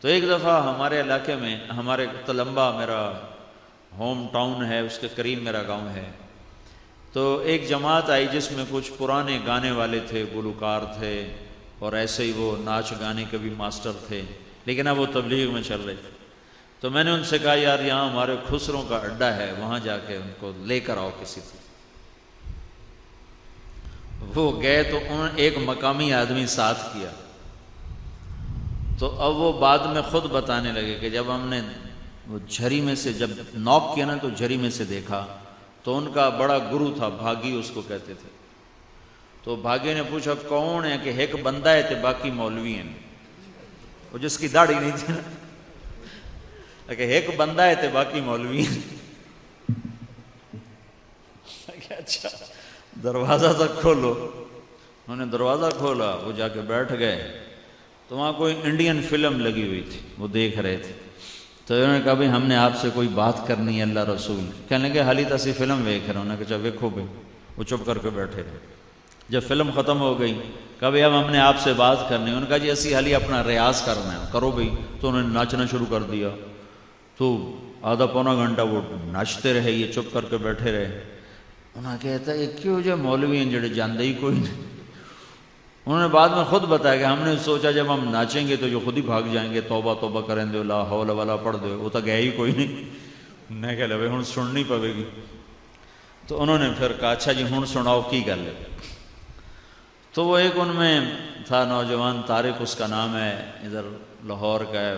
تو ایک دفعہ ہمارے علاقے میں، ہمارے تلمبہ میرا ہوم ٹاؤن ہے، اس کے قریب میرا گاؤں ہے، تو ایک جماعت آئی جس میں کچھ پرانے گانے والے تھے، گلوکار تھے، اور ایسے ہی وہ ناچ گانے کے بھی ماسٹر تھے، لیکن اب وہ تبلیغ میں چل رہے تھے۔ تو میں نے ان سے کہا یار یہاں ہمارے خسروں کا اڈا ہے، وہاں جا کے ان کو لے کر آؤ کسی طرح۔ وہ گئے تو انہوں نے ایک مقامی آدمی ساتھ کیا، تو اب وہ بعد میں خود بتانے لگے کہ جب ہم نے وہ جھری میں سے جب نوک کیا نا تو جھری میں سے دیکھا تو ان کا بڑا گرو تھا، بھاگی اس کو کہتے تھے، تو بھاگی نے پوچھا کون ہے، کہ ایک بندہ ہے تے باقی مولوی ہیں، وہ جس کی داڑھی نہیں تھی نا، کہ ایک بندہ ہے تے باقی مولوی ہیں۔ اچھا دروازہ تک کھولو، انہوں نے دروازہ کھولا، وہ جا کے بیٹھ گئے، تو وہاں کوئی انڈین فلم لگی ہوئی تھی، وہ دیکھ رہے تھے، تو انہوں نے کہا بھائی ہم نے آپ سے کوئی بات کرنی ہے اللہ رسول، کہنے لگے حالی تاسی فلم ویکھ رہے، انہوں نے کہا ویکھو بھائی، وہ چپ کر کے بیٹھے رہے۔ جب فلم ختم ہو گئی کہا بھائی اب ہم نے آپ سے بات کرنی ہے، انہوں نے کہا جی اسی حالی اپنا ریاض کرنا ہے، کرو بھائی، تو انہوں نے ناچنا شروع کر دیا، تو آدھا پونا گھنٹہ وہ ناچتے رہے، یہ چپ کر کے بیٹھے رہے۔ انہوں نے کہتا ہے کیوں جو مولوی ہیں جڑے جاندے ہی کوئی نہیں۔ انہوں نے بعد میں خود بتایا کہ ہم نے سوچا جب ہم ناچیں گے تو جو خود ہی بھاگ جائیں گے، توبہ توبہ کریں دے لا حول ولا پڑھ دے، وہ تو گئے ہی کوئی نہیں۔ میں کہہ لے ہن سننی پوے گی۔ تو انہوں نے پھر کہا اچھا جی ہن سناؤ کی گل ہے۔ تو وہ ایک ان میں تھا نوجوان، طارق اس کا نام ہے، ادھر لاہور کا ہے،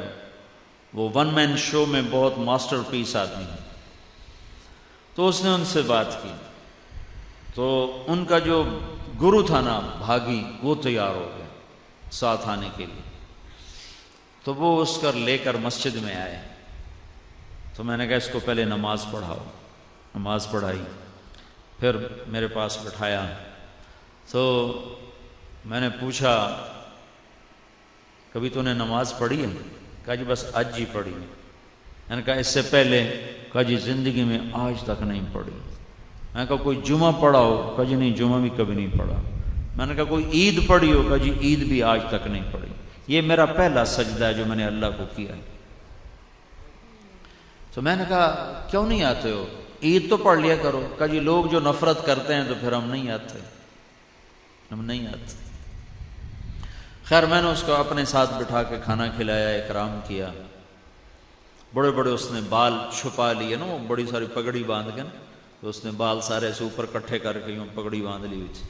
وہ ون مین شو میں بہت ماسٹر پیس آدمی ہے۔ تو اس نے ان سے بات کی، تو ان کا جو گرو تھا نا بھاگی، وہ تیار ہو گیا ساتھ آنے کے لیے، تو وہ اس کر لے کر مسجد میں آئے۔ تو میں نے کہا اس کو پہلے نماز پڑھاؤ، نماز پڑھائی، پھر میرے پاس بٹھایا، تو میں نے پوچھا کبھی تو نے نماز پڑھی ہے؟ کہا جی بس آج ہی پڑھی۔ میں نے کہا اس سے پہلے؟ کہا جی زندگی میں آج تک نہیں پڑھی۔ میں نے کہا کوئی جمعہ پڑھا ہو؟ کہا جی نہیں جمعہ بھی کبھی نہیں پڑھا۔ میں نے کہا کوئی عید پڑھی ہو؟ کہا جی عید بھی آج تک نہیں پڑھی، یہ میرا پہلا سجدہ ہے جو میں نے اللہ کو کیا ہے۔ تو میں نے کہا کیوں نہیں آتے ہو؟ عید تو پڑھ لیا کرو۔ کہا جی لوگ جو نفرت کرتے ہیں تو پھر ہم نہیں آتے، ہم نہیں آتے۔ خیر میں نے اس کو اپنے ساتھ بٹھا کے کھانا کھلایا، اکرام کیا، بڑے بڑے اس نے بال چھپا لیے نا، وہ بڑی ساری پگڑی باندھ کے نا، تو اس نے بال سارے سے اوپر کٹھے کر کے یوں پگڑی باندھ لی ہوئی تھی۔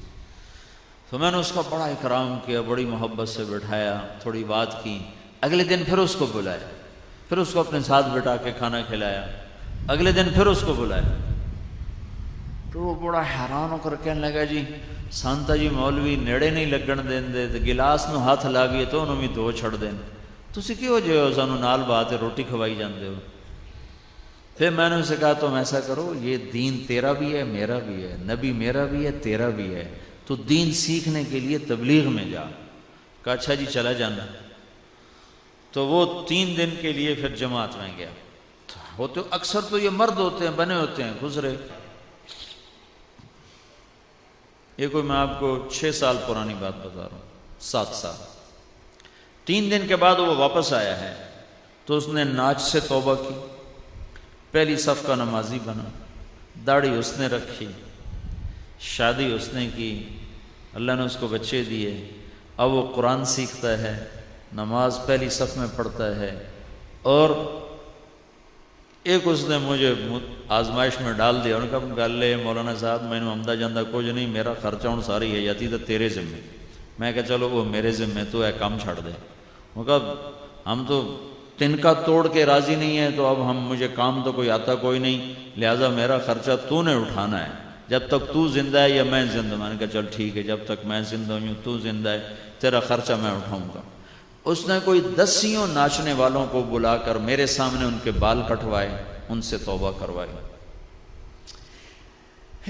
تو میں نے اس کا بڑا اکرام کیا، بڑی محبت سے بٹھایا، تھوڑی بات کی۔ اگلے دن پھر اس کو بلایا، پھر اس کو اپنے ساتھ بٹھا کے کھانا کھلایا، اگلے دن پھر اس کو بلایا۔ تو وہ بڑا حیران ہو کر کہنے لگا جی سانتا جی مولوی نیڑے نہیں لگن دیندے تے گلاس نو ہاتھ لاگیے تو انہوں بھی دو چھڑ دین، تسی کیوں جو ہو سانو نال بات روٹی کھوائی جاندے ہو۔ پھر میں نے اسے کہا تم ایسا کرو، یہ دین تیرا بھی ہے میرا بھی ہے، نبی میرا بھی ہے تیرا بھی ہے، تو دین سیکھنے کے لیے تبلیغ میں جا۔ کہا اچھا جی چلا جانا۔ تو وہ 3 دن کے لیے پھر جماعت میں گیا۔ ہوتے اکثر تو یہ مرد ہوتے ہیں، بنے ہوتے ہیں، گزرے۔ یہ کوئی میں آپ کو 6 سال پرانی بات بتا رہا ہوں، 7 سال۔ 3 دن کے بعد وہ واپس آیا ہے، تو اس نے ناچ سے توبہ کی، پہلی صف کا نمازی بنا، داڑھی اس نے رکھی، شادی اس نے کی، اللہ نے اس کو بچے دیے، اب وہ قرآن سیکھتا ہے، نماز پہلی صف میں پڑھتا ہے۔ اور ایک اس نے مجھے آزمائش میں ڈال دیا، انہوں نے کہا گل لے مولانا صاحب میں نے آمدہ جاندہ کچھ نہیں، میرا خرچہ ہوں ساری ہے جاتی تو تیرے ذمہ۔ میں کہا چلو وہ میرے ذمہ، تو ہے کام چھڑ دے۔ وہ کہا ہم تو تنکا توڑ کے راضی نہیں ہیں، تو اب مجھے کام تو کوئی آتا کوئی نہیں، لہٰذا میرا خرچہ تو نے اٹھانا ہے، جب تک تو زندہ ہے یا میں زندہ۔ میں نے کہا چل ٹھیک ہے، جب تک میں زندہ ہوں تو زندہ ہے، تیرا خرچہ میں اٹھاؤں گا۔ اس نے کوئی 10 ناچنے والوں کو بلا کر میرے سامنے ان کے بال کٹوائے، ان سے توبہ کروائی۔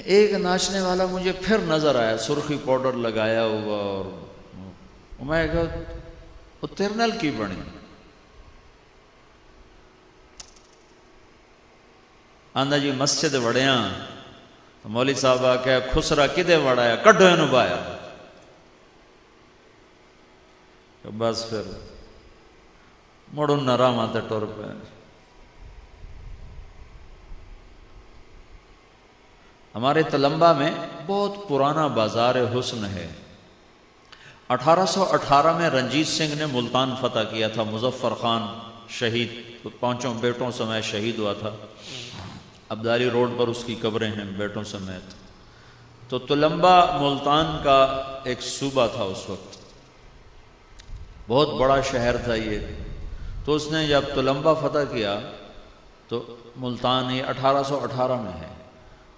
ایک ناچنے والا مجھے پھر نظر آیا، سرخی پاؤڈر لگایا ہوا، اور میں کہا وہ تیرے نال کی بنی؟ آندا جی مسجد وڑیاں تو مولوی صاحب آ کے خسرا کدے وڑایا، کڈو اینو باہر۔ بس پھر مڑ نرام آتے ٹور پہ. ہمارے تلمبا میں بہت پرانا بازار حسن ہے. 1818 میں رنجیت سنگھ نے ملتان فتح کیا تھا. مظفر خان شہید 5 بیٹوں سمیت شہید ہوا تھا. عبدالی روڈ پر اس کی قبریں ہیں بیٹوں سمیت. تو تلمبا ملتان کا ایک صوبہ تھا اس وقت، بہت بڑا شہر تھا یہ. تو اس نے جب تلمبا فتح کیا تو ملتان یہ 1818 میں ہے.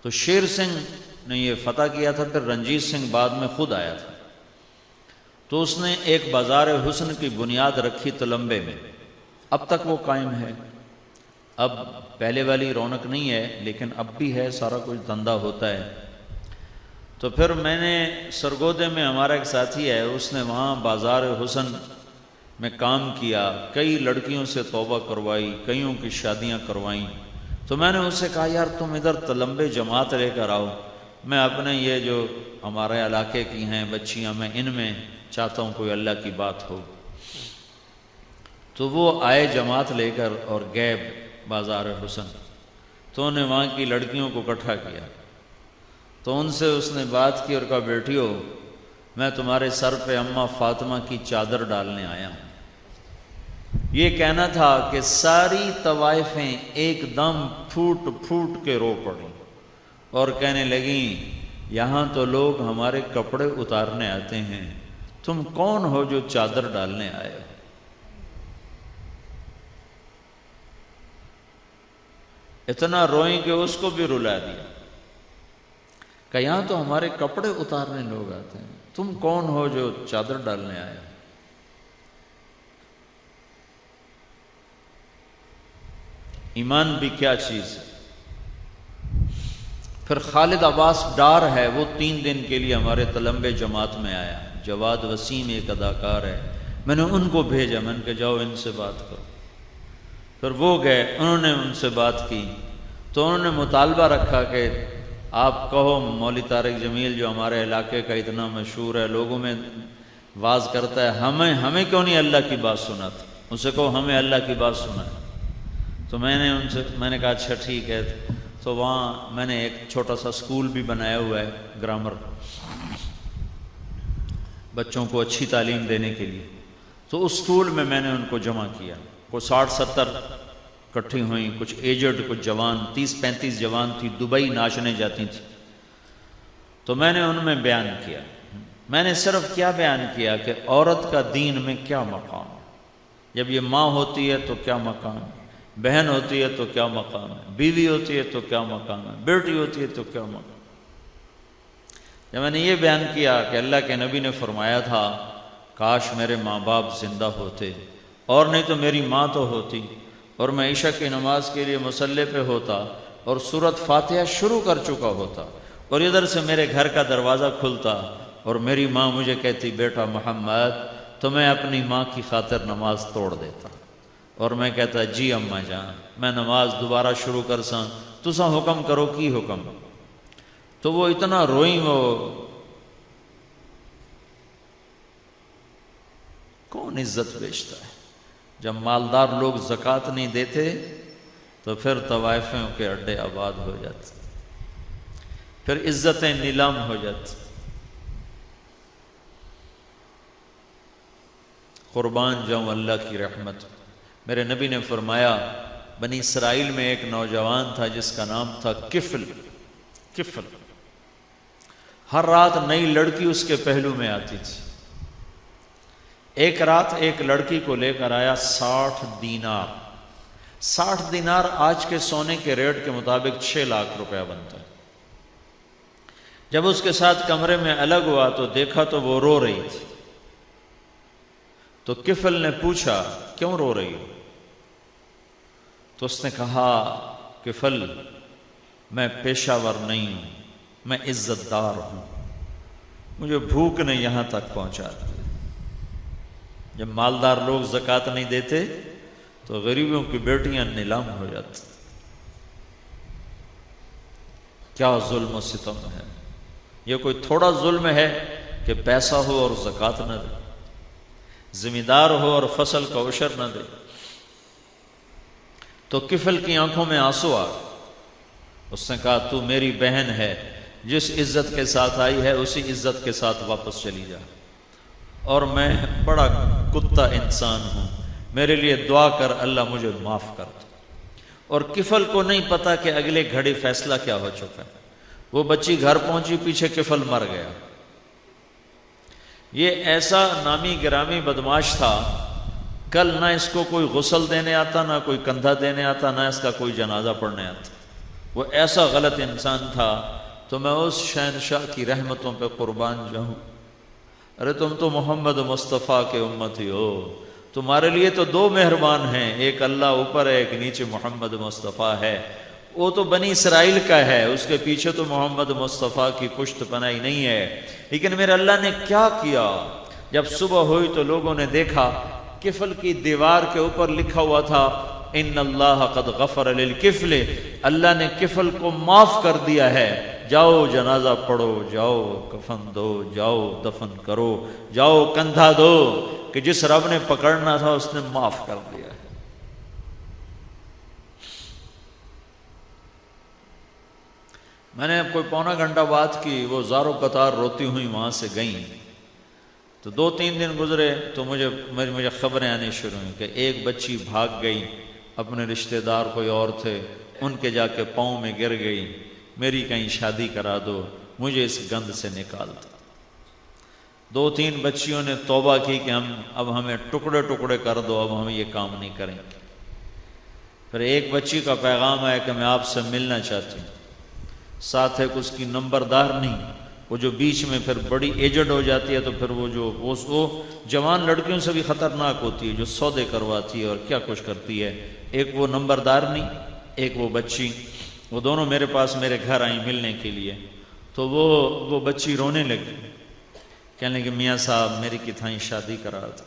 تو شیر سنگھ نے یہ فتح کیا تھا، پھر رنجیت سنگھ بعد میں خود آیا تھا. تو اس نے ایک بازار حسن کی بنیاد رکھی تلمبے میں. اب تک وہ قائم ہے. اب پہلے والی رونق نہیں ہے لیکن اب بھی ہے، سارا کچھ دھندا ہوتا ہے. تو پھر میں نے سرگودے میں ہمارا ایک ساتھی ہے، اس نے وہاں بازار حسن میں کام کیا، کئی لڑکیوں سے توبہ کروائی، کئیوں کی شادیاں کروائیں. تو میں نے اس سے کہا یار تم ادھر تلمبے جماعت لے کر آؤ، میں اپنے یہ جو ہمارے علاقے کی ہیں بچیاں میں ان میں چاہتا ہوں کوئی اللہ کی بات ہو. تو وہ آئے جماعت لے کر اور گئے بازار حسن. تو انہیں وہاں کی لڑکیوں کو اکٹھا کیا. تو ان سے اس نے بات کی اور کہا بیٹیو میں تمہارے سر پہ اماں فاطمہ کی چادر ڈالنے آیا ہوں. یہ کہنا تھا کہ ساری طوائفیں ایک دم پھوٹ پھوٹ کے رو پڑیں اور کہنے لگیں یہاں تو لوگ ہمارے کپڑے اتارنے آتے ہیں، تم کون ہو جو چادر ڈالنے آئے؟ اتنا روئیں کہ اس کو بھی رلا دیا کہ یہاں تو ہمارے کپڑے اتارنے لوگ آتے ہیں، تم کون ہو جو چادر ڈالنے آئے؟ ایمان بھی کیا چیز ہے. پھر خالد عباس ڈار ہے، وہ 3 دن کے لیے ہمارے تلمبے جماعت میں آیا. جواد وسیم ایک اداکار ہے، میں نے ان کو بھیجا، میں نے کہا جاؤ ان سے بات کرو. پھر وہ گئے، انہوں نے ان سے بات کی. تو انہوں نے مطالبہ رکھا کہ آپ کہو مولوی طارق جمیل جو ہمارے علاقے کا اتنا مشہور ہے، لوگوں میں واز کرتا ہے، ہمیں کیوں نہیں اللہ کی بات سناتا؟ ان سے کہو ہمیں اللہ کی بات سنائے. تو میں نے کہا اچھا ٹھیک ہے. تو وہاں میں نے ایک چھوٹا سا اسکول بھی بنایا ہوا ہے گرامر، بچوں کو اچھی تعلیم دینے کے لیے. تو اس اسکول میں نے ان کو جمع کیا. کوئی 60-70 اکٹھی ہوئیں، کچھ ایجڈ کچھ جوان، 30-35 جوان تھی، دبئی ناچنے جاتی تھیں. تو میں نے ان میں بیان کیا. میں نے صرف کیا بیان کیا کہ عورت کا دین میں کیا مقام ہے. جب یہ ماں ہوتی ہے تو کیا مقام ہے، بہن ہوتی ہے تو کیا مقام ہے، بیوی ہوتی ہے تو کیا مقام ہے، بیٹی ہوتی ہے تو کیا مقام ہے. جب میں نے یہ بیان کیا کہ اللہ کے نبی نے فرمایا تھا کاش میرے ماں باپ زندہ ہوتے، اور نہیں تو میری ماں تو ہوتی، اور میں عشاء کی نماز کے لیے مصلی پہ ہوتا اور سورۃ فاتحہ شروع کر چکا ہوتا، اور ادھر سے میرے گھر کا دروازہ کھلتا اور میری ماں مجھے کہتی بیٹا محمد، تو میں اپنی ماں کی خاطر نماز توڑ دیتا اور میں کہتا جی اماں جان میں نماز دوبارہ شروع کر ساں، تساں حکم کرو کی حکم. تو وہ اتنا روئیں. وہ کون عزت بیچتا ہے؟ جب مالدار لوگ زکوٰۃ نہیں دیتے تو پھر طوائفوں کے اڈے آباد ہو جاتے، پھر عزتیں نیلام ہو جاتی. قربان جاؤں اللہ کی رحمت. میرے نبی نے فرمایا بنی اسرائیل میں ایک نوجوان تھا جس کا نام تھا کفل. ہر رات نئی لڑکی اس کے پہلو میں آتی تھی. ایک رات ایک لڑکی کو لے کر آیا 60 دینار. 60 دینار آج کے سونے کے ریٹ کے مطابق 6 لاکھ روپیہ بنتا ہے. جب اس کے ساتھ کمرے میں الگ ہوا تو دیکھا تو وہ رو رہی تھی. تو کفل نے پوچھا کیوں رو رہی ہو؟ تو اس نے کہا کفل میں پیشہ ور نہیں ہوں، میں عزت دار ہوں، مجھے بھوک نے یہاں تک پہنچا دی. جب مالدار لوگ زکوٰۃ نہیں دیتے تو غریبوں کی بیٹیاں نیلام ہو جاتی. کیا ظلم و ستم ہے! یہ کوئی تھوڑا ظلم ہے کہ پیسہ ہو اور زکوٰۃ نہ دے، ذمہ دار ہو اور فصل کا عشر نہ دے. تو کفل کی آنکھوں میں آنسو آ گئے۔ اس نے کہا تو میری بہن ہے، جس عزت کے ساتھ آئی ہے اسی عزت کے ساتھ واپس چلی جا، اور میں بڑا کتا انسان ہوں، میرے لیے دعا کر اللہ مجھے معاف کر دے۔ اور کفل کو نہیں پتا کہ اگلے گھڑی فیصلہ کیا ہو چکا ہے۔ وہ بچی گھر پہنچی، پیچھے کفل مر گیا۔ یہ ایسا نامی گرامی بدماش تھا، کل نہ اس کو کوئی غسل دینے آتا، نہ کوئی کندھا دینے آتا، نہ اس کا کوئی جنازہ پڑھنے آتا۔ وہ ایسا غلط انسان تھا، تو میں اس شہنشاہ کی رحمتوں پہ قربان جاؤں۔ ارے تم تو محمد مصطفیٰ کے امتی ہو، تمہارے لیے تو دو مہربان ہیں، ایک اللہ اوپر ہے، ایک نیچے محمد مصطفیٰ ہے۔ وہ تو بنی اسرائیل کا ہے، اس کے پیچھے تو محمد مصطفیٰ کی پشت پناہی نہیں ہے۔ لیکن میرے اللہ نے کیا کیا، جب صبح ہوئی تو لوگوں نے دیکھا کفل کی دیوار کے اوپر لکھا ہوا تھا ان اللہ قد غفر للکفل، اللہ نے کفل کو معاف کر دیا ہے، جاؤ جنازہ پڑھو، جاؤ کفن دو، جاؤ دفن کرو، جاؤ کندھا دو، کہ جس رب نے پکڑنا تھا اس نے معاف کر دیا ہے۔ میں نے کوئی پونا گھنٹہ بات کی، وہ زاروں قطار روتی ہوئی وہاں سے گئیں۔ تو 2-3 دن گزرے تو مجھے خبریں آنی شروع ہوئیں کہ ایک بچی بھاگ گئی، اپنے رشتہ دار کوئی اور تھے، ان کے جا کے پاؤں میں گر گئی، میری کہیں شادی کرا دو، مجھے اس گند سے نکال دو۔ 2-3 بچیوں نے توبہ کی کہ اب ہمیں ٹکڑے ٹکڑے کر دو، اب ہم یہ کام نہیں کریں گے۔ پھر ایک بچی کا پیغام آیا کہ میں آپ سے ملنا چاہتی ہوں، ساتھ ہے کہ اس کی نمبردار نہیں، وہ جو بیچ میں پھر بڑی ایجڈ ہو جاتی ہے تو پھر وہ جوان لڑکیوں سے بھی خطرناک ہوتی ہے، جو سودے کرواتی ہے اور کیا کچھ کرتی ہے۔ ایک وہ نمبردار نہیں، ایک وہ بچی، وہ دونوں میرے پاس میرے گھر آئیں ملنے کے لیے۔ تو وہ بچی رونے لگی، کہنے لگی میاں صاحب میری کتھائیں شادی کرا تھا،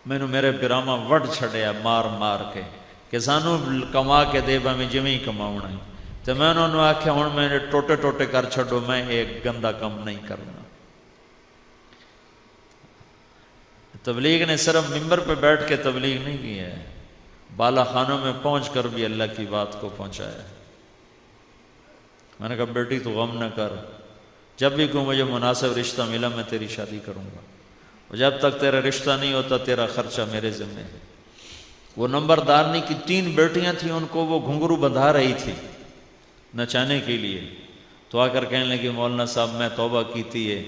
میں نے میرے براما وڈ چھڑیا مار مار کے کہ سانو کما کے دے میں جویں ہی کماؤنا ہے۔ تو میں انہوں نے آکھیا ہوں میں نے ٹوٹے ٹوٹے کر چھڑو، میں ایک گندا کم نہیں کرنا۔ تبلیغ نے صرف ممبر پہ بیٹھ کے تبلیغ نہیں کی ہے، بالا خانوں میں پہنچ کر بھی اللہ کی بات کو پہنچایا۔ میں نے کہا بیٹی تو غم نہ کر، جب بھی کوئی مجھے مناسب رشتہ ملا میں تیری شادی کروں گا، اور جب تک تیرا رشتہ نہیں ہوتا تیرا خرچہ میرے ذمہ ہے۔ وہ نمبردارنی کی 3 بیٹیاں تھیں، ان کو وہ گھنگرو بندھا رہی تھی نچانے کے لیے، تو آ کر کہنے لگی مولانا صاحب میں توبہ کیتی ہے،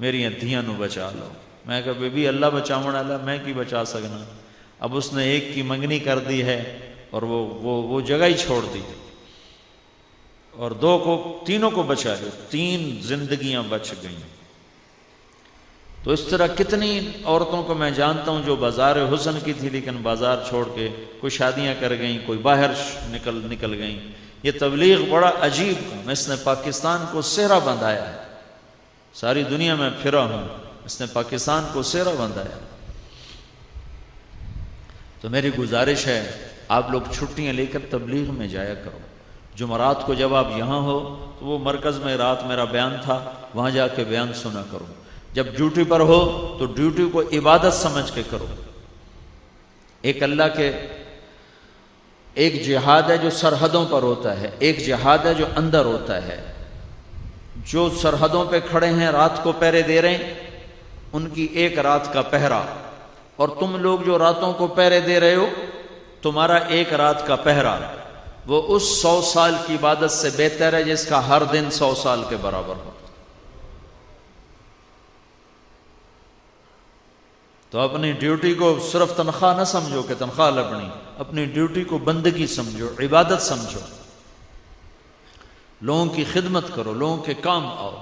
میری دھیاں نو بچا لو۔ میں کہا بی بی اللہ بچاؤں والا، میں کی بچا سکنا۔ اب اس نے ایک کی منگنی کر دی ہے اور وہ جگہ ہی چھوڑ دی، اور 3 کو بچا لیا، 3 زندگیاں بچ گئیں۔ تو اس طرح کتنی عورتوں کو میں جانتا ہوں جو بازار حسن کی تھی لیکن بازار چھوڑ کے کوئی شادیاں کر گئیں، کوئی باہر نکل گئیں۔ یہ تبلیغ بڑا عجیب کام، اس نے پاکستان کو سہرا بندھایا ہے۔ ساری دنیا میں پھرا ہوں، اس نے پاکستان کو سہرا بندھایا۔ تو میری گزارش ہے آپ لوگ چھٹیاں لے کر تبلیغ میں جایا کرو۔ جمعرات کو جب آپ یہاں ہو تو وہ مرکز میں رات میرا بیان تھا، وہاں جا کے بیان سنا کرو۔ جب ڈیوٹی پر ہو تو ڈیوٹی کو عبادت سمجھ کے کرو۔ ایک اللہ کے ایک جہاد ہے جو سرحدوں پر ہوتا ہے، ایک جہاد ہے جو اندر ہوتا ہے۔ جو سرحدوں پہ کھڑے ہیں رات کو پہرے دے رہے ہیں، ان کی ایک رات کا پہرا، اور تم لوگ جو راتوں کو پہرے دے رہے ہو، تمہارا ایک رات کا پہرا وہ اس 100 سال کی عبادت سے بہتر ہے جس کا ہر دن 100 سال کے برابر ہو۔ تو اپنی ڈیوٹی کو صرف تنخواہ نہ سمجھو کہ تنخواہ لبنی، اپنی ڈیوٹی کو بندگی سمجھو، عبادت سمجھو، لوگوں کی خدمت کرو، لوگوں کے کام آؤ۔